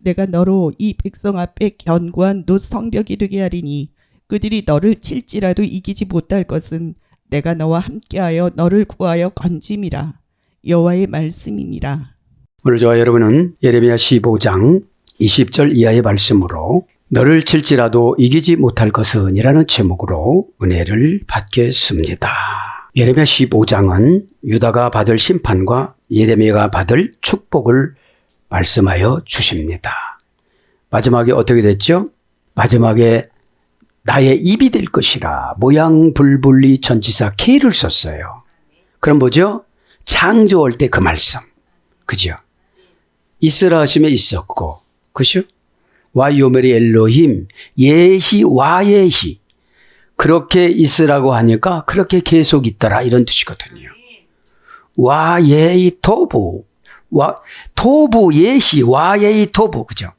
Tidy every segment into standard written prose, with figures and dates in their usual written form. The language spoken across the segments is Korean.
내가 너로 이 백성 앞에 견고한 놋 성벽이 되게 하리니 그들이 너를 칠지라도 이기지 못할 것은 내가 너와 함께하여 너를 구하여 건짐이라. 여호와의 말씀이니라. 오늘 저와 여러분은 예레미야 15장 20절 이하의 말씀으로 너를 칠지라도 이기지 못할 것은 이라는 제목으로 은혜를 받겠습니다. 예레미야 15장은 유다가 받을 심판과 예레미야가 받을 축복을 말씀하여 주십니다. 마지막에 어떻게 됐죠? 마지막에 나의 입이 될 것이라 모양불분리 전치사 K를 썼어요. 그럼 뭐죠? 창조할 때 그 말씀. 그죠? 있으라 하심에 있었고, 그죠? 와이오메리 엘로힘, 예히 와예히. 그렇게 있으라고 하니까 그렇게 계속 있더라. 이런 뜻이거든요. 와예히 토부. 토부 예히 와예히 토부. 그죠?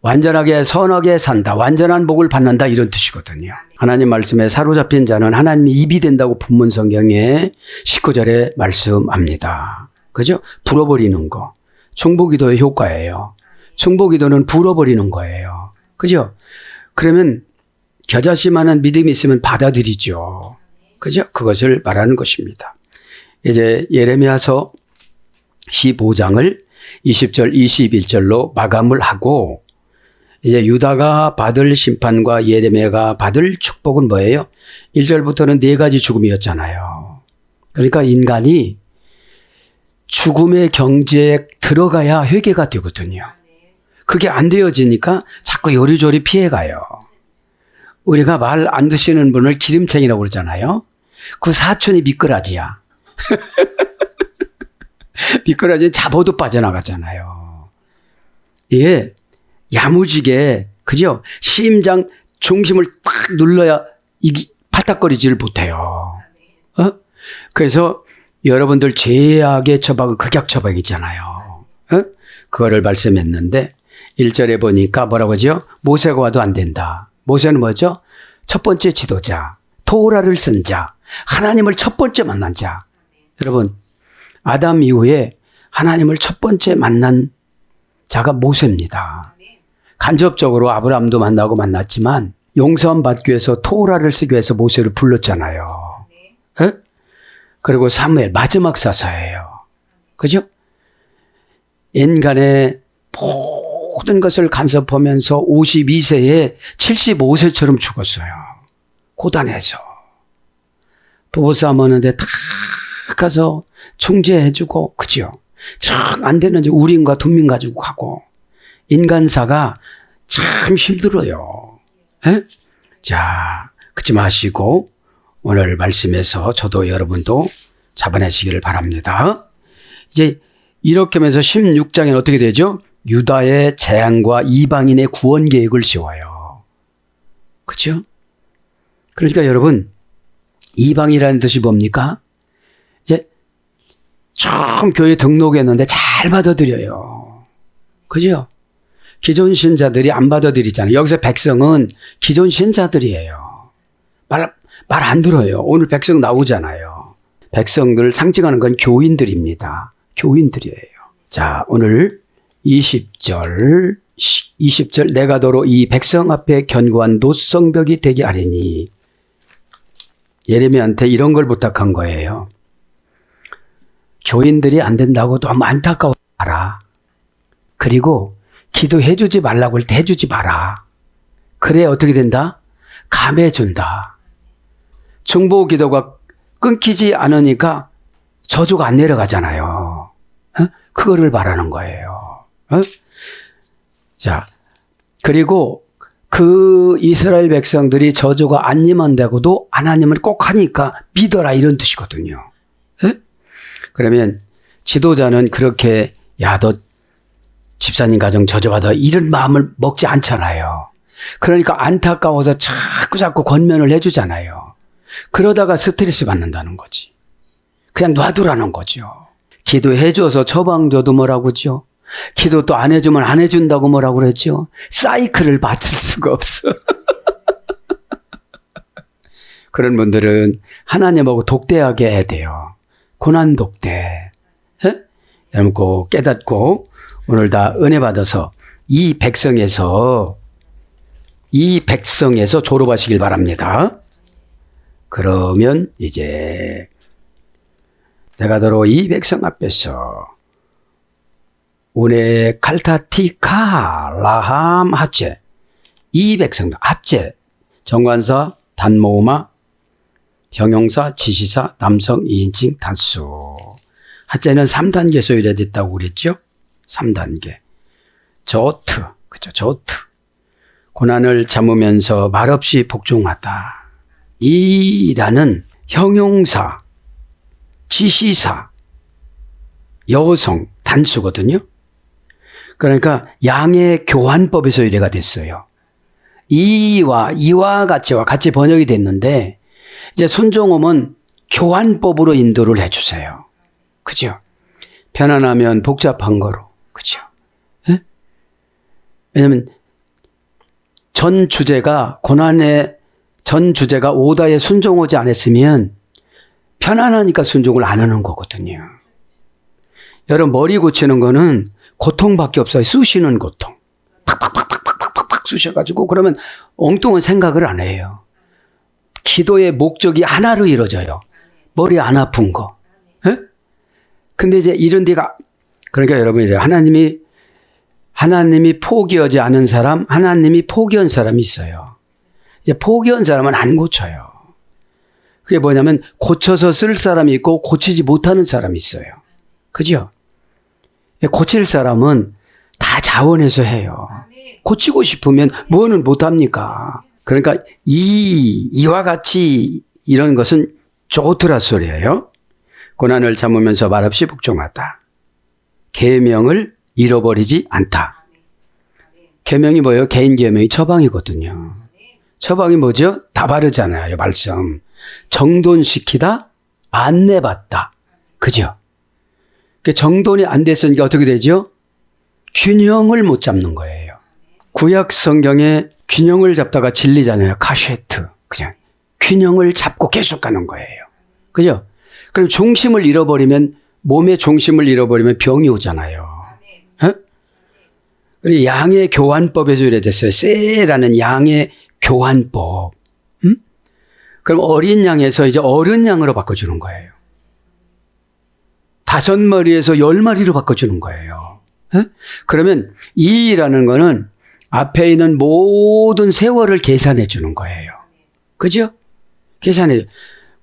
완전하게 선하게 산다. 완전한 복을 받는다. 이런 뜻이거든요. 하나님 말씀에 사로잡힌 자는 하나님의 입이 된다고 본문 성경에 19절에 말씀합니다. 그죠? 불어버리는 거. 충보기도의 효과예요. 충보기도는 불어버리는 거예요. 그죠? 그러면 겨자씨만한 믿음이 있으면 받아들이죠. 그죠? 그것을 말하는 것입니다. 이제 예레미야서 15장을 20절, 21절로 마감을 하고 이제 유다가 받을 심판과 예레미야가 받을 축복은 뭐예요? 1절부터는 네 가지 죽음이었잖아요. 그러니까 인간이 죽음의 경지에 들어가야 회개가 되거든요. 그게 안 되어지니까 자꾸 요리조리 피해가요. 우리가 말 안 드시는 분을 기름쟁이라고 그러잖아요. 그 사촌이 미꾸라지야. 미꾸라지는 잡아도 빠져나가잖아요. 이게 야무지게, 그죠? 심장 중심을 딱 눌러야 팔딱거리지를 못해요. 그래서 여러분들 죄악의 처박은 극약 처박 있잖아요. 그거를 말씀했는데 1절에 보니까 뭐라고 하죠? 모세가 와도 안 된다. 모세는 뭐죠? 첫 번째 지도자, 토라를 쓴 자, 하나님을 첫 번째 만난 자. 여러분, 아담 이후에 하나님을 첫 번째 만난 자가 모세입니다. 간접적으로 아브라함도 만났지만 용서함 받기 위해서 토라를 쓰기 위해서 모세를 불렀잖아요. 그리고 사무엘 마지막 사사예요. 그죠? 인간의 모든 것을 간섭하면서 52세에 75세처럼 죽었어요. 고단해서. 부부싸움 하는데 다 가서 중재해주고, 그죠? 참 안 되는지 우린과 둔민 가지고 가고. 인간사가 참 힘들어요. 자, 그치 마시고 오늘 말씀에서 저도 여러분도 잡아내시기를 바랍니다. 이제 이렇게 하면서 16장에는 어떻게 되죠? 유다의 재앙과 이방인의 구원 계획을 세워요. 그렇죠? 그러니까 여러분, 이방이라는 뜻이 뭡니까? 이제 처음 교회 등록했는데 잘 받아들여요. 그죠? 기존 신자들이 안 받아들이잖아요. 여기서 백성은 기존 신자들이에요. 말 안 들어요. 오늘 백성 나오잖아요. 백성들 상징하는 건 교인들입니다. 교인들이에요. 자, 오늘 20절 내가 너로 이 백성 앞에 견고한 놋성벽이 되게 하리니. 예레미야한테 이런 걸 부탁한 거예요. 교인들이 안 된다고 너무 안타까워 알아. 그리고 기도해 주지 말라고 할 때 해주지 마라. 그래 어떻게 된다? 감해준다. 중보 기도가 끊기지 않으니까 저주가 안 내려가잖아요. 그거를 말하는 거예요. 자, 그리고 그 이스라엘 백성들이 저주가 안 임한다고도 하나님을 꼭 하니까 믿어라 이런 뜻이거든요. 그러면 지도자는 그렇게 야, 너 집사님 가정 저주받아 이런 마음을 먹지 않잖아요. 그러니까 안타까워서 자꾸 권면을 해주잖아요. 그러다가 스트레스 받는다는 거지. 그냥 놔두라는 거죠. 기도해줘서 처방줘도 뭐라고 그러죠? 기도 또 안 해주면 안 해준다고 뭐라고 그랬죠? 사이클을 맞출 수가 없어. 그런 분들은 하나님하고 독대하게 해야 돼요. 고난 독대. 여러분 꼭 깨닫고 오늘 다 은혜 받아서 이 백성에서 졸업하시길 바랍니다. 그러면 이제 내가 더러 이 백성 앞에서 운의 칼타티카 라함 하체 이 백성 하체 정관사 단모마 형용사 지시사 남성 2인칭 단수 하체는 3단계 소유가 됐다고 그랬죠. 3단계 조트 그죠. 조트 고난을 참으면서 말없이 복종하다. 이라는 형용사 지시사 여성 단수거든요. 그러니까 양의 교환법에서 유래가 됐어요. 이와 같이 번역이 됐는데 이제 순종음은 교환법으로 인도를 해주세요. 그죠? 편안하면 복잡한 거로. 그죠? 예? 왜냐면 전 주제가 오다에 순종하지 않았으면 편안하니까 순종을 안 하는 거거든요. 여러분 머리 고치는 거는 고통밖에 없어요. 쑤시는 고통. 팍팍팍팍팍팍팍 쑤셔가지고 그러면 엉뚱한 생각을 안 해요. 기도의 목적이 하나로 이루어져요. 머리 안 아픈 거. 예? 근데 이제 이런 데가 그러니까 여러분 이래 하나님이 포기하지 않은 사람, 하나님이 포기한 사람이 있어요. 이제 포기한 사람은 안 고쳐요. 그게 뭐냐면 고쳐서 쓸 사람이 있고 고치지 못하는 사람이 있어요. 그죠? 고칠 사람은 다 자원해서 해요. 고치고 싶으면 뭐는 못합니까? 그러니까 이와 같이 이런 것은 좋더라 소리예요. 고난을 참으면서 말없이 복종하다. 계명을 잃어버리지 않다. 계명이 뭐예요? 개인 계명이 처방이거든요. 처방이 뭐죠? 다 바르잖아요. 말씀. 정돈시키다, 안내받다. 그죠? 정돈이 안 됐으니까 어떻게 되죠? 균형을 못 잡는 거예요. 구약 성경에 균형을 잡다가 진리잖아요. 카셰트. 그냥 균형을 잡고 계속 가는 거예요. 그죠? 그럼 중심을 잃어버리면 몸의 중심을 잃어버리면 병이 오잖아요. 그리고 양의 교환법에서 유래됐어요. 세라는 양의 교환법. 그럼 어린 양에서 이제 어른 양으로 바꿔주는 거예요. 5마리에서 10마리로 바꿔주는 거예요. 그러면 이라는 거는 앞에 있는 모든 세월을 계산해 주는 거예요. 그죠? 계산해.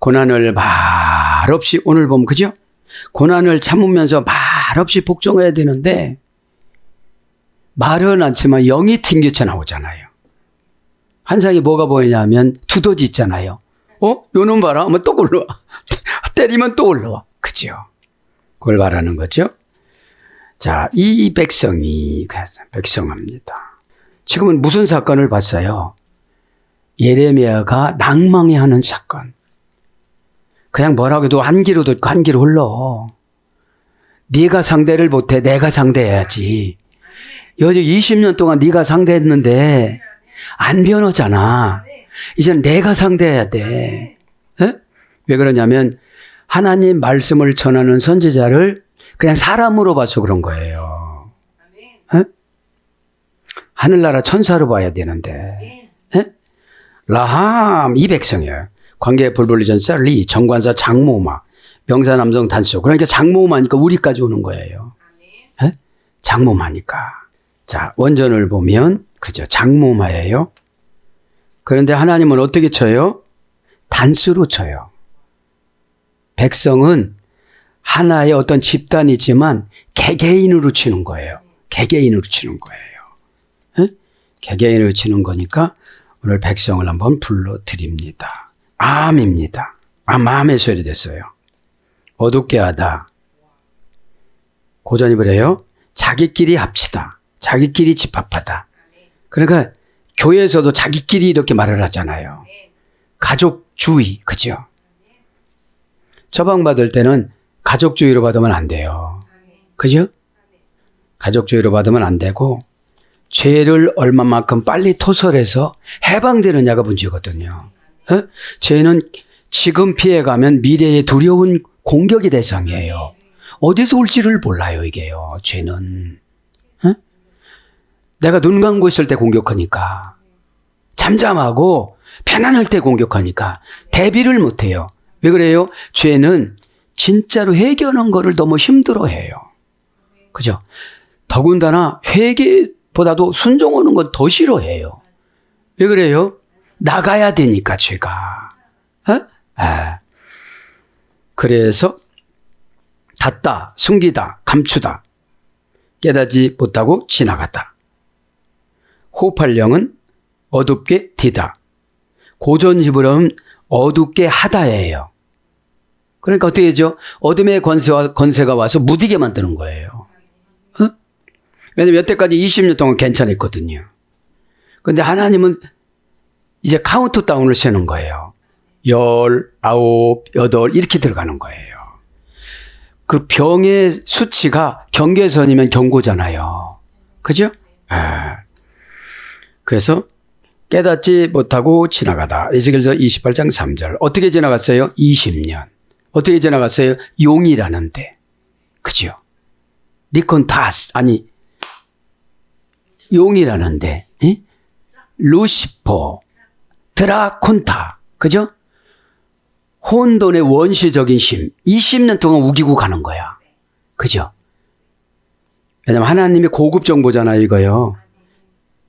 고난을 말없이 오늘 보면 그죠? 고난을 참으면서 말없이 복종해야 되는데 말은 않지만 영이 튕겨쳐 나오잖아요. 환상이 뭐가 보이냐면 두더지 있잖아요. 요놈 봐라. 하면 또 올라와. 때리면 또 올라와. 그죠? 그걸 말하는 거죠. 자, 이 백성이 백성합니다. 지금은 무슨 사건을 봤어요? 예레미야가 낭망해하는 사건. 그냥 뭐라고 해도 한 길로 듣고 한 길로 흘러. 네가 상대를 못해. 내가 상대해야지. 여지 20년 동안 네가 상대했는데 안 변하잖아. 이제는 내가 상대해야 돼. 에? 왜 그러냐면 하나님 말씀을 전하는 선지자를 그냥 사람으로 봐서 그런 거예요. 에? 하늘나라 천사로 봐야 되는데. 에? 라함 이 백성이에요. 관계 불불리전사 리 정관사 장모마 명사 남성 단수. 그러니까 장모마니까 우리까지 오는 거예요. 에? 장모마니까. 자, 원전을 보면 그죠? 장모마예요. 그런데 하나님은 어떻게 쳐요? 단수로 쳐요. 백성은 하나의 어떤 집단이지만 개개인으로 치는 거예요. 개개인으로 치는 거예요. 에? 개개인으로 치는 거니까 오늘 백성을 한번 불러드립니다. 암입니다. 암의 소리 됐어요. 어둡게 하다. 고전이 그래요. 자기끼리 합치다. 자기끼리 집합하다. 그러니까 교회에서도 자기끼리 이렇게 말을 하잖아요. 가족주의, 그죠? 처방받을 때는 가족주의로 받으면 안 돼요. 그죠? 가족주의로 받으면 안 되고 죄를 얼마만큼 빨리 토설해서 해방되느냐가 문제거든요. 죄는 지금 피해가면 미래에 두려운 공격의 대상이에요. 어디서 올지를 몰라요, 이게요. 죄는. 내가 눈 감고 있을 때 공격하니까. 잠잠하고 편안할 때 공격하니까 대비를 못해요. 왜 그래요? 죄는 진짜로 회개하는 거를 너무 힘들어해요. 그죠? 더군다나 회개보다도 순종하는 건 더 싫어해요. 왜 그래요? 나가야 되니까 죄가. 그래서 닫다, 숨기다, 감추다, 깨닫지 못하고 지나갔다. 호흡할 영은 어둡게 디다. 고전식으로 하면 어둡게 하다예요. 그러니까 어떻게 되죠? 어둠의 권세가 와서 무디게 만드는 거예요. 왜냐면 여태까지 20년 동안 괜찮았거든요. 그런데 하나님은 이제 카운트다운을 세는 거예요. 10, 9, 8 이렇게 들어가는 거예요. 그 병의 수치가 경계선이면 경고잖아요. 그죠? 그래서 깨닫지 못하고 지나가다. 에스겔서 28장 3절. 어떻게 지나갔어요? 20년. 어떻게 지나갔어요? 용이라는데. 그죠? 니콘타스 아니 용이라는데. 에? 루시퍼, 드라콘타. 그죠? 혼돈의 원시적인 힘. 20년 동안 우기고 가는 거야. 그죠? 왜냐면 하나님이 고급 정보잖아요, 이거요.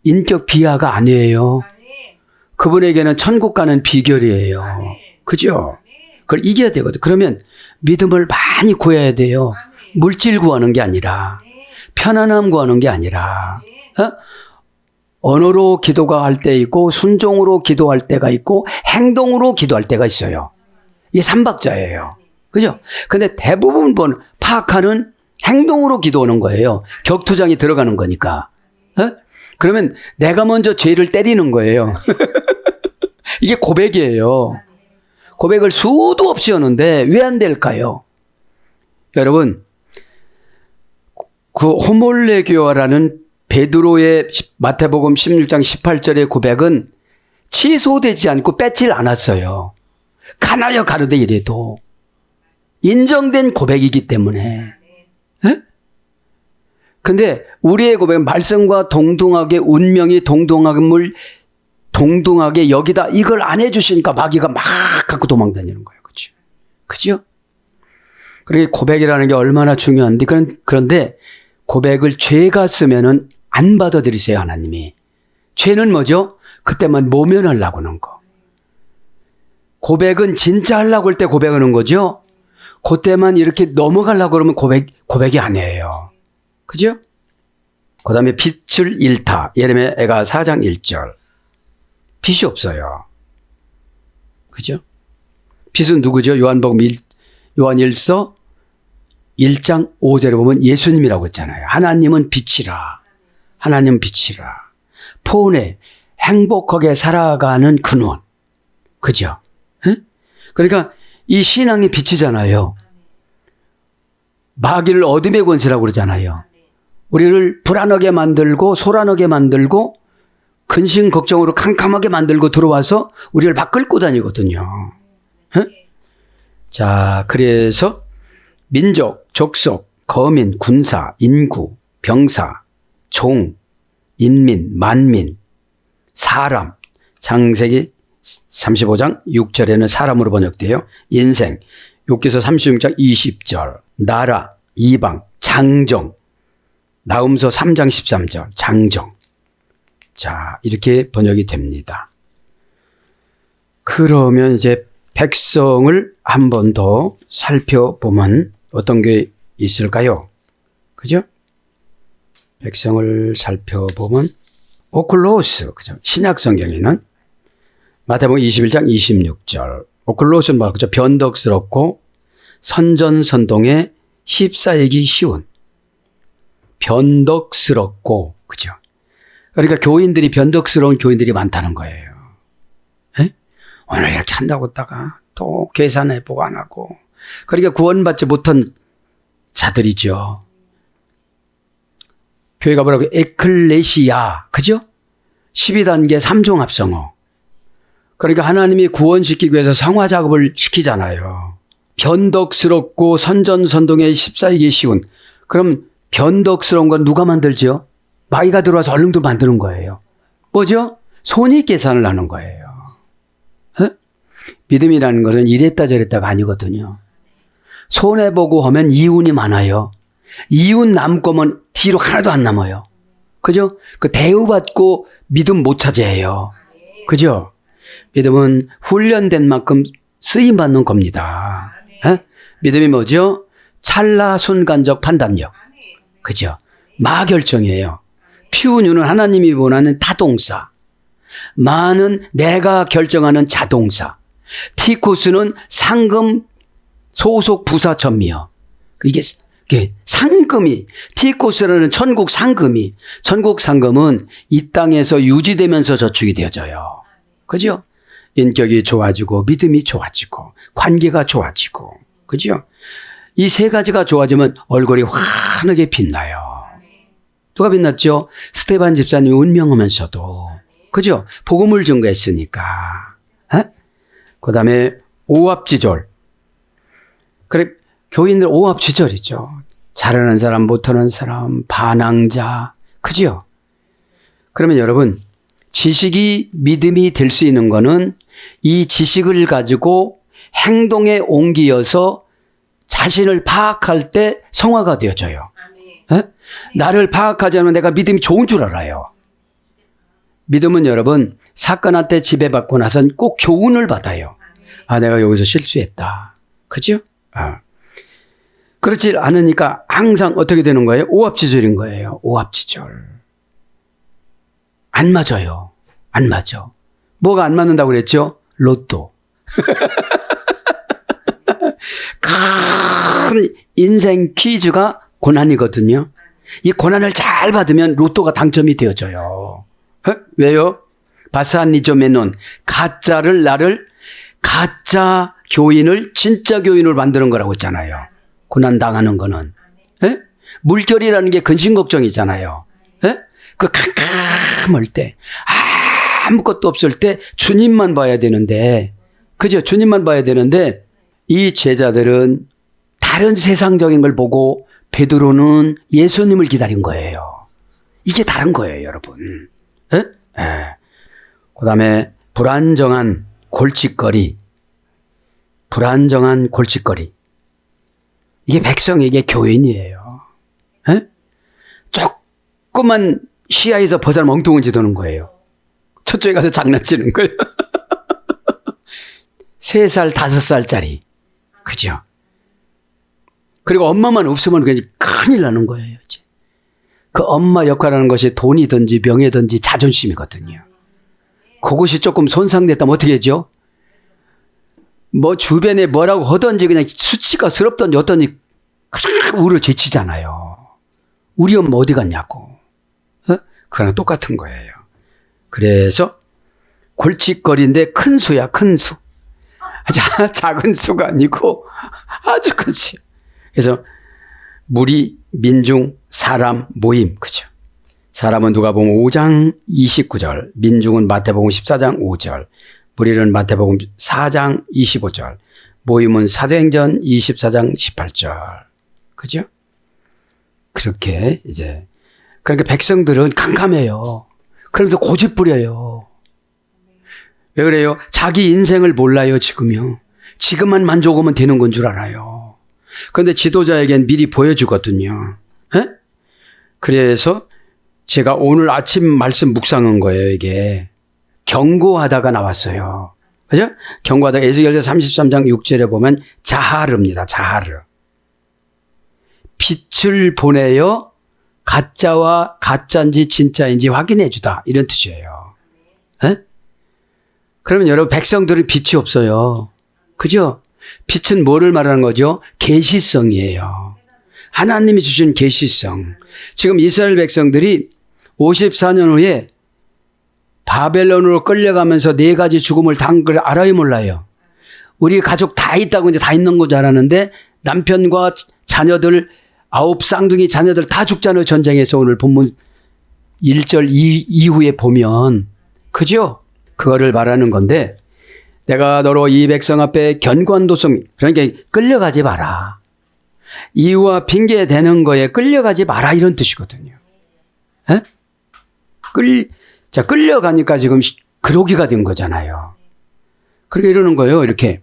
인격 비하가 아니에요. 그분에게는 천국 가는 비결이에요. 그죠? 그걸 이겨야 되거든. 그러면 믿음을 많이 구해야 돼요. 물질 구하는 게 아니라, 편안함 구하는 게 아니라, 언어로 기도가 할 때 있고, 순종으로 기도할 때가 있고, 행동으로 기도할 때가 있어요. 이게 삼박자예요. 그죠? 근데 대부분 파악하는 행동으로 기도하는 거예요. 격투장에 들어가는 거니까. 그러면 내가 먼저 죄를 때리는 거예요. 이게 고백이에요. 고백을 수도 없이 하는데 왜 안 될까요? 여러분, 그 호몰레교라는 베드로의 마태복음 16장 18절의 고백은 취소되지 않고 뺏질 않았어요. 가나여 가르되 이래도 인정된 고백이기 때문에. 근데 우리의 고백은 말씀과 동등하게 운명이 동등하게 여기다 이걸 안 해주시니까 마귀가 막 갖고 도망다니는 거예요. 그렇죠? 그죠? 그러니까 고백이라는 게 얼마나 중요한데 그런데 고백을 죄가 쓰면은 안 받아들이세요, 하나님이. 죄는 뭐죠? 그때만 모면하려고 하는 거. 고백은 진짜 하려고 할 때 고백하는 거죠? 그때만 이렇게 넘어가려고 그러면 고백이 아니에요. 그죠? 그 다음에 빛을 잃다. 예레미야 4장 1절. 빛이 없어요. 그죠? 빛은 누구죠? 요한 1서 1장 5절에 보면 예수님이라고 했잖아요. 하나님은 빛이라. 하나님은 빛이라. 폰에 행복하게 살아가는 근원. 그죠? 그러니까 이 신앙이 빛이잖아요. 마귀를 어둠의 권세라고 그러잖아요. 우리를 불안하게 만들고 소란하게 만들고 근심 걱정으로 캄캄하게 만들고 들어와서 우리를 막 끌고 다니거든요. 자, 그래서 민족, 족속, 거민, 군사, 인구, 병사, 종, 인민, 만민, 사람, 창세기 35장 6절에는 사람으로 번역돼요. 인생, 욥기서 36장 20절, 나라, 이방, 장정, 나음서 3장 13절, 장정. 자, 이렇게 번역이 됩니다. 그러면 이제 백성을 한 번 더 살펴보면 어떤 게 있을까요? 그죠? 백성을 살펴보면 오클로스, 그죠? 신약 성경에는 마태복음 21장 26절. 오클로스는 뭐라 그죠? 변덕스럽고 선전선동에 휩싸이기 쉬운. 변덕스럽고, 그죠? 그러니까 교인들이 변덕스러운 교인들이 많다는 거예요. 에? 오늘 이렇게 한다고 했다가 또 계산해보고 안 하고. 그러니까 구원받지 못한 자들이죠. 교회가 뭐라고 에클레시아, 그죠? 12단계 3종 합성어. 그러니까 하나님이 구원시키기 위해서 상화 작업을 시키잖아요. 변덕스럽고 선전선동에 휩싸이기 쉬운. 그럼 변덕스러운 건 누가 만들죠? 마귀가 들어와서 얼른도 만드는 거예요. 뭐죠? 손익 계산을 하는 거예요. 에? 믿음이라는 것은 이랬다 저랬다가 아니거든요. 손해보고 하면 이윤이 많아요. 이윤 남고면 뒤로 하나도 안 남아요. 그죠? 그 대우받고 믿음 못 차지해요. 그죠? 믿음은 훈련된 만큼 쓰임받는 겁니다. 에? 믿음이 뭐죠? 찰나 순간적 판단력. 그죠? 마결정이에요. 퓨유는 하나님이 원하는 타동사. 마는 내가 결정하는 자동사. 티코스는 상금 소속 부사 전미어. 이게 상금이, 티코스라는 천국 상금이, 천국 상금은 이 땅에서 유지되면서 저축이 되어져요. 그죠? 인격이 좋아지고 믿음이 좋아지고 관계가 좋아지고, 그죠? 이 세 가지가 좋아지면 얼굴이 환하게 빛나요. 누가 빛났죠? 스테반 집사님이 운명하면서도, 그죠? 복음을 증거했으니까. 그 다음에 오합지졸. 그래, 교인들 오합지졸이죠. 잘하는 사람, 못하는 사람, 반항자, 그죠? 그러면 여러분, 지식이 믿음이 될 수 있는 거는 이 지식을 가지고 행동에 옮기어서 자신을 파악할 때 성화가 되어져요. 나를 파악하지 않으면 내가 믿음이 좋은 줄 알아요. 믿음은 여러분, 사건한테 지배받고 나선 꼭 교훈을 받아요. 아, 내가 여기서 실수했다. 그죠? 그렇지 않으니까 항상 어떻게 되는 거예요? 오합지졸인 거예요. 오합지졸. 안 맞아요. 안 맞아. 뭐가 안 맞는다고 그랬죠? 로또. 큰 인생 퀴즈가 고난이거든요. 이 고난을 잘 받으면 로또가 당첨이 되어져요. 왜요? 바사니조메논, 나를 가짜 교인을 진짜 교인으로 만드는 거라고 했잖아요. 고난 당하는 거는. 물결이라는 게 근심 걱정이잖아요. 그 캄캄할 때, 아무것도 없을 때 주님만 봐야 되는데, 그죠? 주님만 봐야 되는데, 이 제자들은 다른 세상적인 걸 보고 베드로는 예수님을 기다린 거예요. 이게 다른 거예요, 여러분. 그 다음에 불안정한 골칫거리. 불안정한 골칫거리. 이게 백성에게 교인이에요. 조그만 시야에서 벗어나면 엉뚱한지 도는 거예요. 저쪽에 가서 장난치는 거예요. 3살, 5살짜리. 그죠? 그리고 엄마만 없으면 그냥 큰일 나는 거예요. 이제. 그 엄마 역할하는 것이 돈이든지 명예든지 자존심이거든요. 그것이 조금 손상됐다면 어떻게 하죠? 뭐 주변에 뭐라고 하든지 그냥 수치가스럽든지 어떤지 그냥 우를 제치잖아요. 우리 엄마 어디 갔냐고. 그거랑 똑같은 거예요. 그래서 골칫거리인데 큰 수야, 큰 수. 작은 수가 아니고 아주 큰 수. 그래서 무리, 민중, 사람, 모임. 그죠? 사람은 누가복음 5장 29절, 민중은 마태복음 14장 5절, 무리는 마태복음 4장 25절, 모임은 사도행전 24장 18절. 그죠? 그렇게 이제 그러니까 백성들은 캄캄해요. 그러면서 고집 부려요. 왜 그래요? 자기 인생을 몰라요, 지금요. 지금만 만족하면 되는 건 줄 알아요. 그런데 지도자에겐 미리 보여주거든요. 그래서 제가 오늘 아침 말씀 묵상한 거예요, 이게. 경고하다가 나왔어요. 그죠? 경고하다가 에스겔서 33장 6절에 보면 자하르입니다. 자하르. 빛을 보내어 가짜와 가짜인지 진짜인지 확인해 주다. 이런 뜻이에요. 그러면 여러분 백성들은 빛이 없어요. 그죠? 빛은 뭐를 말하는 거죠? 계시성이에요. 하나님이 주신 계시성. 지금 이스라엘 백성들이 54년 후에 바벨론으로 끌려가면서 4가지 죽음을 당한 걸 알아요, 몰라요? 우리 가족 다 있다고 이제 다 있는 건 줄 알았는데 남편과 자녀들 9 쌍둥이 자녀들 다 죽잖아요. 전쟁에서 오늘 본문 1절 이후에 보면. 그죠? 그거를 말하는 건데 내가 너로 이 백성 앞에 견고한도성 그러니까 끌려가지 마라. 이유와 핑계 대는 거에 끌려가지 마라 이런 뜻이거든요. 끌려가니까 지금 그러기가 된 거잖아요. 그렇게 이러는 거예요. 이렇게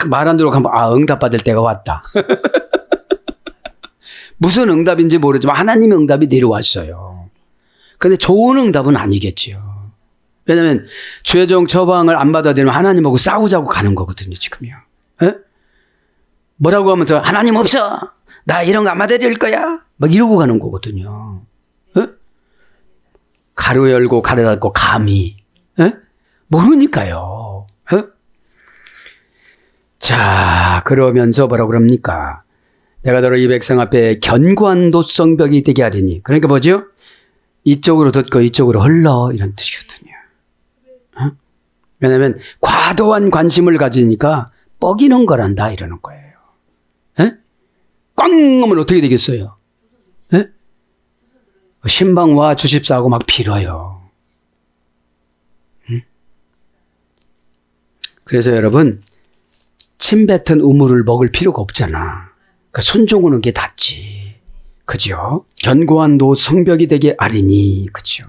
말 안 들어 가면 응답받을 때가 왔다. 무슨 응답인지 모르지만 하나님의 응답이 내려왔어요. 근데 좋은 응답은 아니겠지요. 왜냐하면 최종 처방을 안 받아들이면 하나님하고 싸우자고 가는 거거든요. 지금요. 에? 뭐라고 하면서 하나님 없어. 나 이런 거 안 받아들일 거야. 막 이러고 가는 거거든요. 에? 가로 열고 가로 닫고 감히. 에? 모르니까요. 에? 자, 그러면서 뭐라고 그럽니까? 내가 너를 이 백성 앞에 견고한 도성벽이 되게 하리니. 그러니까 뭐죠? 이쪽으로 듣고 이쪽으로 흘러 이런 뜻이거든요. 어? 왜냐하면 과도한 관심을 가지니까 뻐기는 거란다 이러는 거예요. 에? 꽝 하면 어떻게 되겠어요? 에? 신방 와 주십사 하고 막 빌어요. 응? 그래서 여러분 침 뱉은 우물을 먹을 필요가 없잖아. 그러니까 순종하는 게 낫지. 그죠? 견고한 도 성벽이 되게 아리니. 그죠?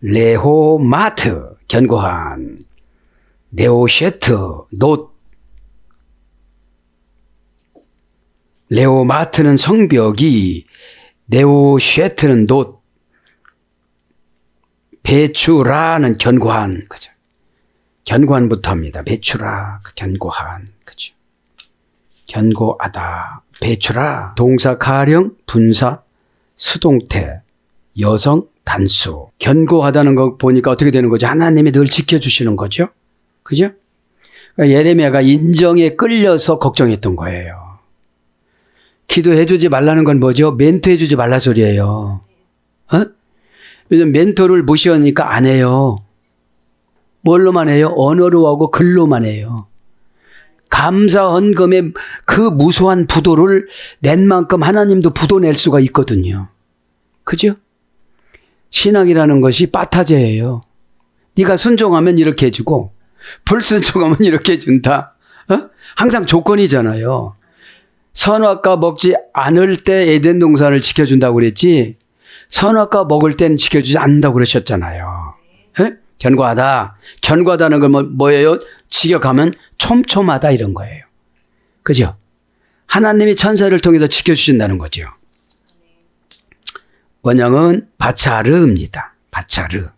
레호마트, 견고한. 네오쉐트, 놋. 레오마트는 성벽이, 네오쉐트는 놋. 베추라는 견고한. 그죠? 견고한부터 합니다. 베추라, 견고한. 그죠? 견고하다. 배추라. 동사 가령, 분사, 수동태, 여성, 단수. 견고하다는 거 보니까 어떻게 되는 거죠? 하나님이 늘 지켜주시는 거죠. 그죠? 그러니까 예레미야가 인정에 끌려서 걱정했던 거예요. 기도해주지 말라는 건 뭐죠? 멘토해주지 말라 소리예요. 어? 요즘 멘토를 무시하니까 안 해요. 뭘로만 해요? 언어로 하고 글로만 해요. 감사 헌금의 그 무수한 부도를 낸 만큼 하나님도 부도 낼 수가 있거든요. 그죠? 신앙이라는 것이 빠타제예요. 네가 순종하면 이렇게 해주고 불순종하면 이렇게 해준다. 어? 항상 조건이잖아요. 선악과 먹지 않을 때 에덴 동산을 지켜준다고 그랬지 선악과 먹을 때는 지켜주지 않는다고 그러셨잖아요. 에? 견고하다. 견고하다는 건 뭐예요? 지켜가면 촘촘하다 이런 거예요. 그죠? 하나님이 천사를 통해서 지켜주신다는 거죠. 원형은 바차르입니다. 바차르.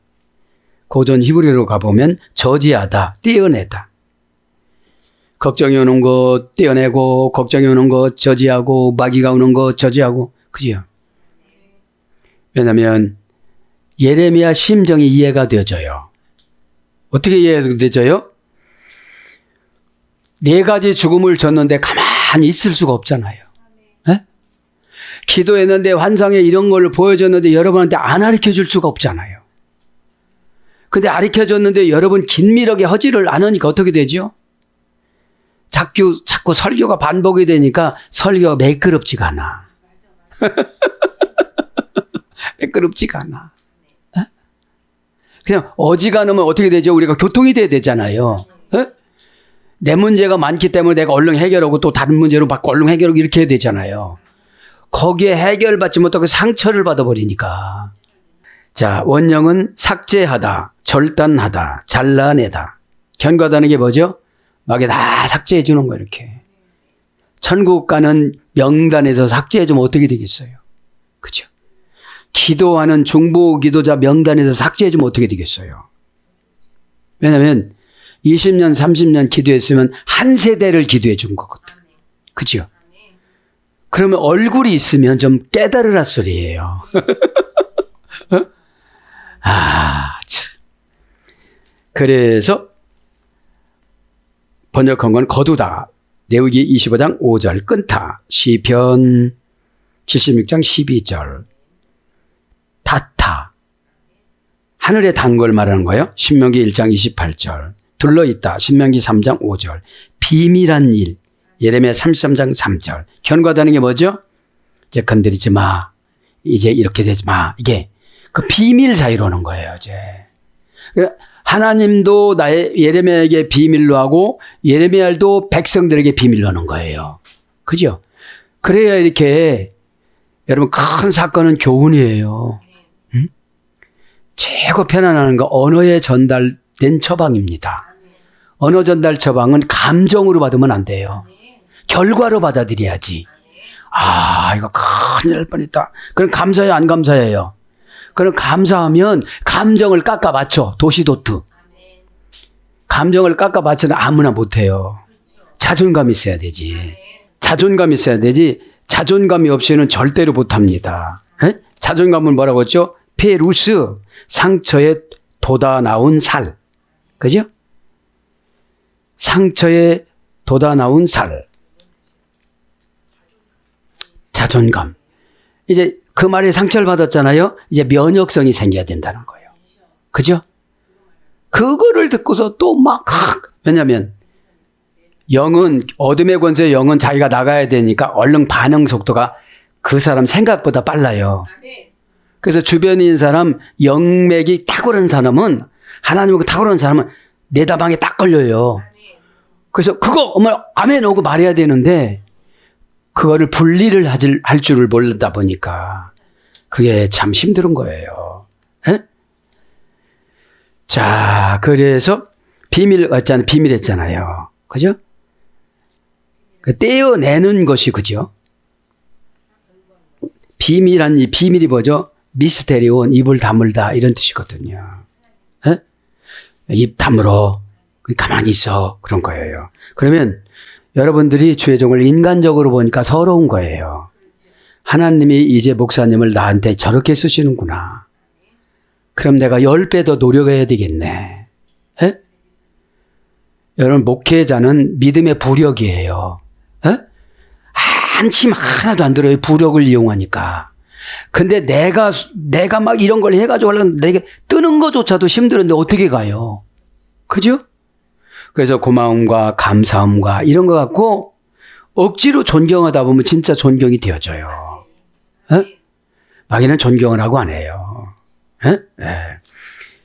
고전 히브리어로 가보면 저지하다, 떼어내다. 걱정이 오는 거 떼어내고 걱정이 오는 거 저지하고 마귀가 오는 거 저지하고 그죠? 왜냐하면 예레미야 심정이 이해가 되어져요. 어떻게 이해가 되어져요? 4가지 죽음을 줬는데 가만히 있을 수가 없잖아요. 에? 기도했는데 환상에 이런 걸 보여줬는데 여러분한테 안 가르쳐줄 수가 없잖아요. 근데 가르쳐줬는데 여러분 긴밀하게 하지를 않으니까 어떻게 되죠? 자꾸 설교가 반복이 되니까 설교가 매끄럽지가 않아. 매끄럽지가 않아. 에? 그냥 어지간하면 어떻게 되죠? 우리가 교통이 돼야 되잖아요. 에? 내 문제가 많기 때문에 내가 얼른 해결하고 또 다른 문제로 받고 얼른 해결하고 이렇게 해야 되잖아요. 거기에 해결받지 못하고 상처를 받아버리니까. 자, 원형은 삭제하다, 절단하다, 잘라내다. 견고하다는 게 뭐죠? 막 다 삭제해 주는 거 이렇게. 천국 가는 명단에서 삭제해 주면 어떻게 되겠어요? 그죠? 기도하는 중보 기도자 명단에서 삭제해 주면 어떻게 되겠어요? 왜냐하면 20년, 30년 기도했으면 한 세대를 기도해 준 거거든. 그죠? 그러면 얼굴이 있으면 좀 깨달으라 소리예요. 참. 그래서 번역한 건 거두다. 레위기 25장 5절 끊다. 시편 76장 12절 닿다. 하늘에 단 걸 말하는 거예요. 신명기 1장 28절 둘러있다. 신명기 3장 5절 비밀한 일. 예레미야 33장 3절 견고하다는 게 뭐죠? 이제 건드리지 마. 이제 이렇게 되지 마. 이게 그 비밀 사이로 오는 거예요. 이제 하나님도 나의 예레미야에게 비밀로 하고 예레미야도 백성들에게 비밀로 하는 거예요. 그죠? 그래야 이렇게 여러분 큰 사건은 교훈이에요. 응? 최고 편안한 거 언어에 전달된 처방입니다. 언어 전달 처방은 감정으로 받으면 안 돼요. 결과로 받아들여야지. 아, 이거 큰일 날 뻔했다. 그럼 감사해요, 안 감사해요? 그럼 감사하면 감정을 깎아 맞춰. 도시도트. 감정을 깎아 맞춰는 아무나 못해요. 자존감 있어야 되지. 자존감 있어야 되지. 자존감이 없이는 절대로 못합니다. 에? 자존감은 뭐라고 했죠? 페루스, 상처에 돋아 나온 살. 그죠? 상처에 돋아 나온 살. 자존감. 이제 그 말에 상처를 받았잖아요. 이제 면역성이 생겨야 된다는 거예요. 그죠? 그거를 듣고서 또 막, 왜냐면, 어둠의 권세의 영은 자기가 나가야 되니까 얼른 반응 속도가 그 사람 생각보다 빨라요. 그래서 주변에 있는 사람, 영맥이 탁월한 사람은, 하나님하고 탁월한 사람은 내다방에 딱 걸려요. 그래서 그거, 어머, 아멘 오고 말해야 되는데, 그거를 분리를 할 줄을 모르다 보니까, 그게 참 힘든 거예요. 에? 자, 그래서 비밀 했잖아요. 그죠? 떼어내는 것이, 그죠? 비밀이 뭐죠? 미스테리온, 입을 다물다, 이런 뜻이거든요. 에? 입 다물어. 가만히 있어. 그런 거예요. 그러면 여러분들이 주의 종을 인간적으로 보니까 서러운 거예요. 하나님이 이제 목사님을 나한테 저렇게 쓰시는구나. 그럼 내가 10배 더 노력해야 되겠네. 에? 여러분, 목회자는 믿음의 부력이에요. 에? 한침 하나도 안 들어요. 부력을 이용하니까. 근데 내가 막 이런 걸 해가지고 내게 뜨는 것조차도 힘들었는데 어떻게 가요? 그죠? 그래서 고마움과 감사함과 이런 거 갖고 억지로 존경하다 보면 진짜 존경이 되어져요. 에? 마귀는 존경을 하고 안 해요. 에? 에.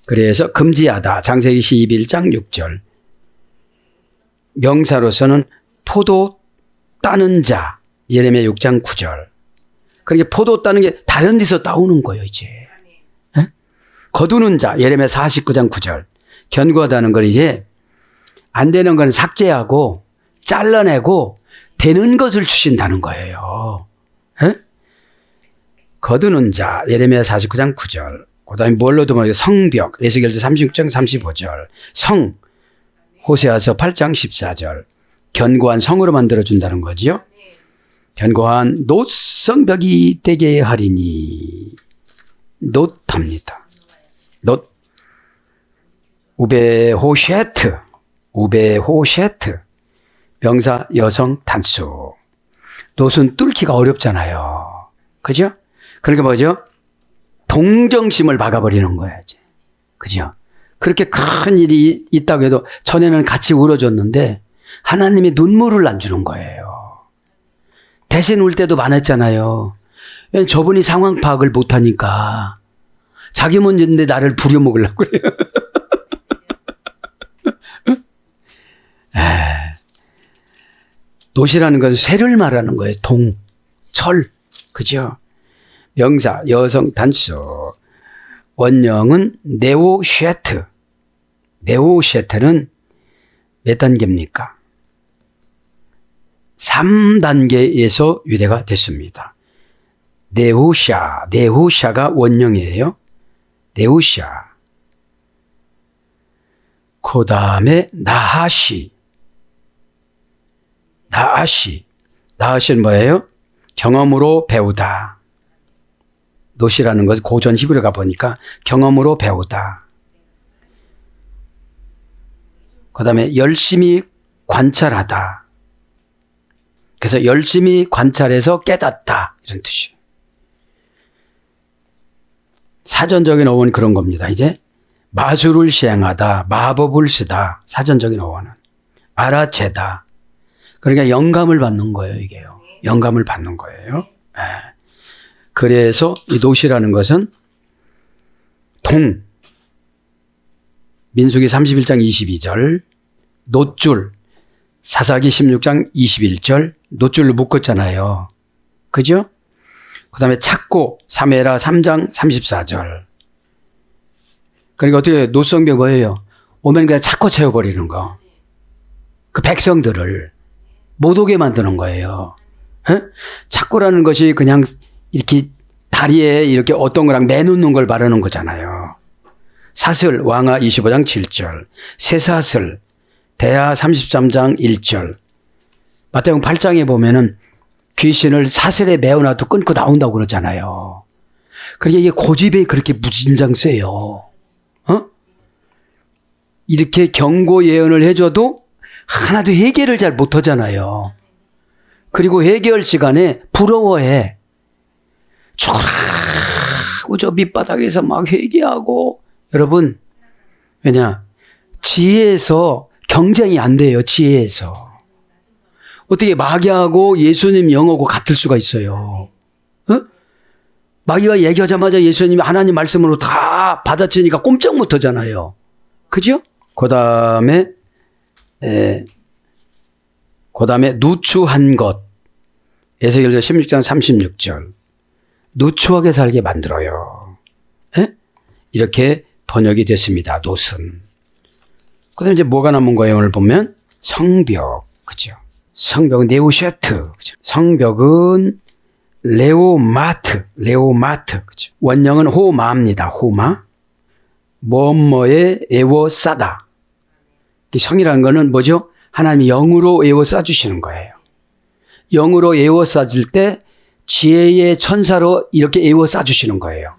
그래서 금지하다. 창세기 11장 6절. 명사로서는 포도 따는 자. 예레미야 6장 9절. 그러니까 포도 따는 게 다른 데서 따오는 거예요, 이제. 에? 거두는 자. 예레미야 49장 9절. 견고하다는 걸 이제 안 되는 건 삭제하고 잘라내고 되는 것을 주신다는 거예요. 에? 거두는 자. 예레미야 49장 9절. 그 다음에 뭘로도 말이에요. 성벽. 에스겔서 36장 35절. 성. 호세아서 8장 14절. 견고한 성으로 만들어준다는 거죠. 견고한 놋성벽이 되게 하리니. 놋합니다. 놋. 우베호셰트. 명사 여성 단수. 놋은 뚫기가 어렵잖아요. 그죠? 그러니까 뭐죠? 동정심을 박아버리는 거야, 이제. 그죠? 그렇게 큰 일이 있다고 해도 전에는 같이 울어줬는데 하나님이 눈물을 안 주는 거예요. 대신 울 때도 많았잖아요. 저분이 상황 파악을 못하니까 자기 문제인데 나를 부려먹으려고 그래요. 놋이라는 것은 쇠를 말하는 거예요. 철. 그죠? 명사, 여성, 단수. 원형은 네오쉐트. 네오쉐트는 몇 단계입니까? 3단계에서 유래가 됐습니다. 네후샤가 원형이에요. 네후샤. 그 다음에 나하시는 뭐예요? 경험으로 배우다. 놋이라는 것은 고전 히브리어 가보니까 경험으로 배우다. 그 다음에 열심히 관찰하다. 그래서 열심히 관찰해서 깨닫다. 이런 뜻이에요. 사전적인 어원은 그런 겁니다. 이제 마술을 시행하다. 마법을 쓰다. 사전적인 어원은. 알아채다. 그러니까 영감을 받는 거예요. 이게요. 영감을 받는 거예요. 네. 그래서 이 놋이라는 것은 민수기 31장 22절, 놋줄, 사사기 16장 21절, 놋줄로 묶었잖아요. 그죠? 그 다음에 찾고, 사무엘하 3장 34절. 그러니까 어떻게 노성병 뭐예요? 오면 그냥 찾고 채워버리는 거. 그 백성들을 못 오게 만드는 거예요. 에? 찾고라는 것이 그냥 이렇게 다리에 이렇게 어떤 거랑 매놓는 걸 말하는 거잖아요. 사슬 왕하 25장 7절, 쇠사슬 대하 33장 1절. 마태복음 8장에 보면은 귀신을 사슬에 매어놔도 끊고 나온다고 그러잖아요. 그러니까 이게 고집이 그렇게 무진장 세요. 이렇게 경고 예언을 해줘도 하나도 해결을 잘 못하잖아요. 그리고 해결 시간에 부러워해. 촤라고 저 밑바닥에서 막 회개하고. 여러분, 왜냐? 지혜에서 경쟁이 안 돼요. 지혜에서. 어떻게 마귀하고 예수님 영하고 같을 수가 있어요? 마귀가 얘기하자마자 예수님이 하나님 말씀으로 다 받아치니까 꼼짝 못 하잖아요. 그죠? 그 다음에 누추한 것. 에스겔서 16장 36절. 누추하게 살게 만들어요. 이렇게 번역이 됐습니다. 놋은. 그 다음에 이제 뭐가 남은 거예요? 오늘 보면 성벽. 그죠? 성벽은 네오쉐트. 그죠? 성벽은 레오마트. 그죠? 원형은 호마입니다. 호마. 뭐뭐에 에워싸다. 성이라는 거는 뭐죠? 하나님이 영으로 에워싸주시는 거예요. 영으로 에워싸질 때 지혜의 천사로 이렇게 에워싸주시는 거예요.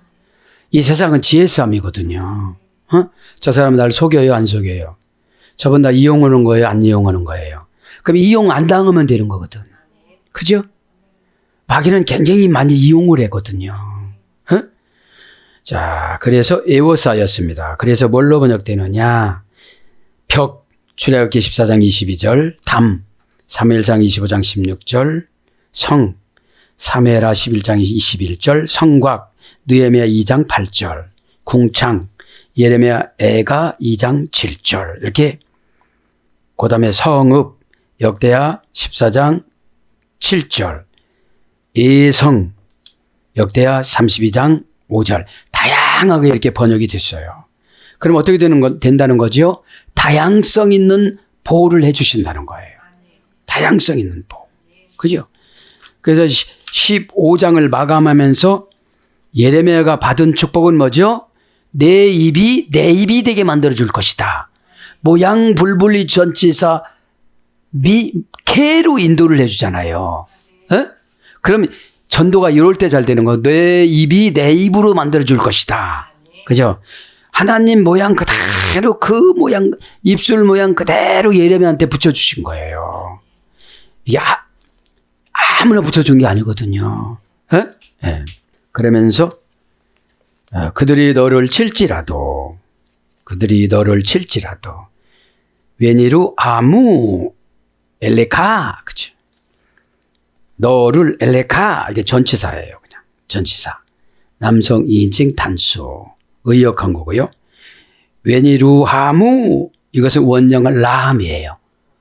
이 세상은 지혜 싸움이거든요. 저 사람 날 속여요, 안 속여요? 저분 나 이용하는 거예요, 안 이용하는 거예요? 그럼 이용 안 당하면 되는 거거든. 그죠? 마귀는 굉장히 많이 이용을 했거든요. 자, 그래서 에워싸였습니다. 그래서 뭘로 번역되느냐? 벽, 출애굽기 14장 22절, 담, 사무엘상 25장 16절, 성, 사무엘하 11장 21절, 성곽, 느헤미야 2장 8절, 궁창, 예레미야 애가 2장 7절. 이렇게 그 다음에 성읍, 역대하 14장 7절, 예성, 역대하 32장 5절. 다양하게 이렇게 번역이 됐어요. 그럼 어떻게 된다는 거죠? 다양성 있는 보호를 해 주신다는 거예요. 다양성 있는 보호. 그죠? 그래서 15장을 마감하면서 예레미야가 받은 축복은 뭐죠? 내 입이 되게 만들어 줄 것이다. 모양 불분리 전치사 케로 인도를 해 주잖아요. 그럼 전도가 이럴 때 잘 되는 거. 내 입이 내 입으로 만들어 줄 것이다. 그죠? 하나님 모양 그대로 그 모양, 입술 모양 그대로 예레미야한테 붙여주신 거예요. 이게 아무나 붙여준 게 아니거든요. 네. 그러면서 그들이 너를 칠지라도 웬이루 아무 엘레카. 그죠? 너를 엘레카. 이게 전치사예요. 그냥 전치사. 남성 2인칭 단수. 의역한 거고요. 웬이루 하무. 이것은 원형은 라함이에요.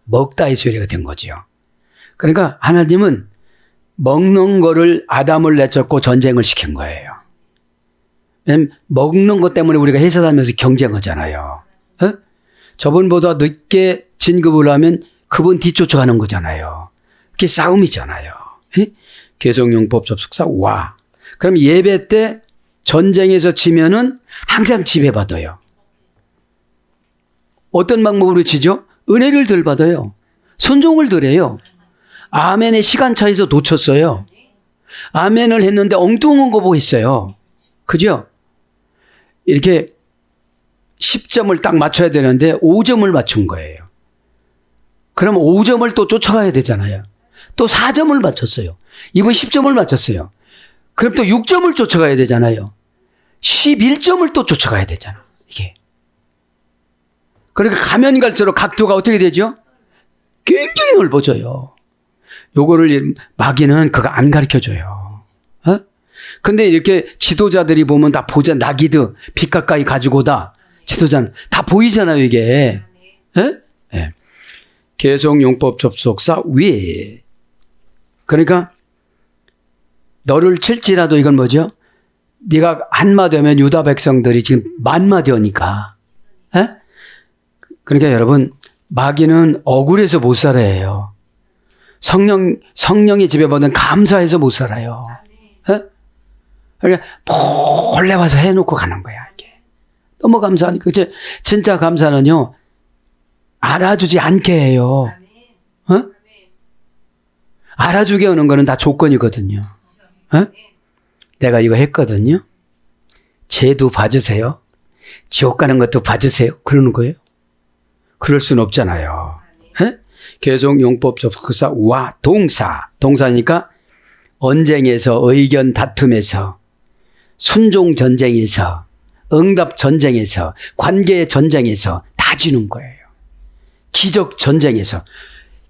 먹다의 소리가 된 거죠. 그러니까 하나님은 먹는 거를 아담을 내쫓고 전쟁을 시킨 거예요. 왜냐면 먹는 것 때문에 우리가 회사 다니면서 경쟁하잖아요. 저분보다 늦게 진급을 하면 그분 뒤쫓아가는 거잖아요. 그게 싸움이잖아요. 개성용법 접속사 와. 그럼 예배 때 전쟁에서 지면은 항상 지배받아요. 어떤 방법으로 지죠? 은혜를 덜 받아요. 순종을 덜 해요. 아멘의 시간차에서 놓쳤어요. 아멘을 했는데 엉뚱한 거 보고 있어요. 그죠? 이렇게 10점을 딱 맞춰야 되는데 5점을 맞춘 거예요. 그럼 5점을 또 쫓아가야 되잖아요. 또 4점을 맞췄어요. 이번 10점을 맞췄어요. 그럼 또 6점을 쫓아가야 되잖아요. 11점을 또 쫓아가야 되잖아. 이게. 그러니까 가면 갈수록 각도가 어떻게 되죠? 굉장히 넓어져요. 요거를 마귀는 그거 안 가르쳐줘요. 근데 이렇게 지도자들이 보면 다 보자. 나기드 빛 가까이 가지고다. 지도자는 다 보이잖아요, 이게. 네. 개성용법 접속사 위. 그러니까 너를 칠지라도 이건 뭐죠? 네가 한마디 하면 유다 백성들이 지금 만마디 하니까. 에? 그러니까 여러분, 마귀는 억울해서 못 살아요. 성령이 지배받은 감사해서 못 살아요. 에? 그러니까 몰래 와서 해놓고 가는 거야, 이게. 너무 감사하니까. 그치? 진짜 감사는요, 알아주지 않게 해요. 어? 알아주게 하는 거는 다 조건이거든요. 어? 내가 이거 했거든요. 쟤도 봐주세요. 지옥 가는 것도 봐주세요. 그러는 거예요. 그럴 수는 없잖아요. 에? 계속 용법 접속사 와 동사. 동사니까 언쟁에서, 의견 다툼에서, 순종 전쟁에서, 응답 전쟁에서, 관계 전쟁에서 다 주는 거예요. 기적 전쟁에서.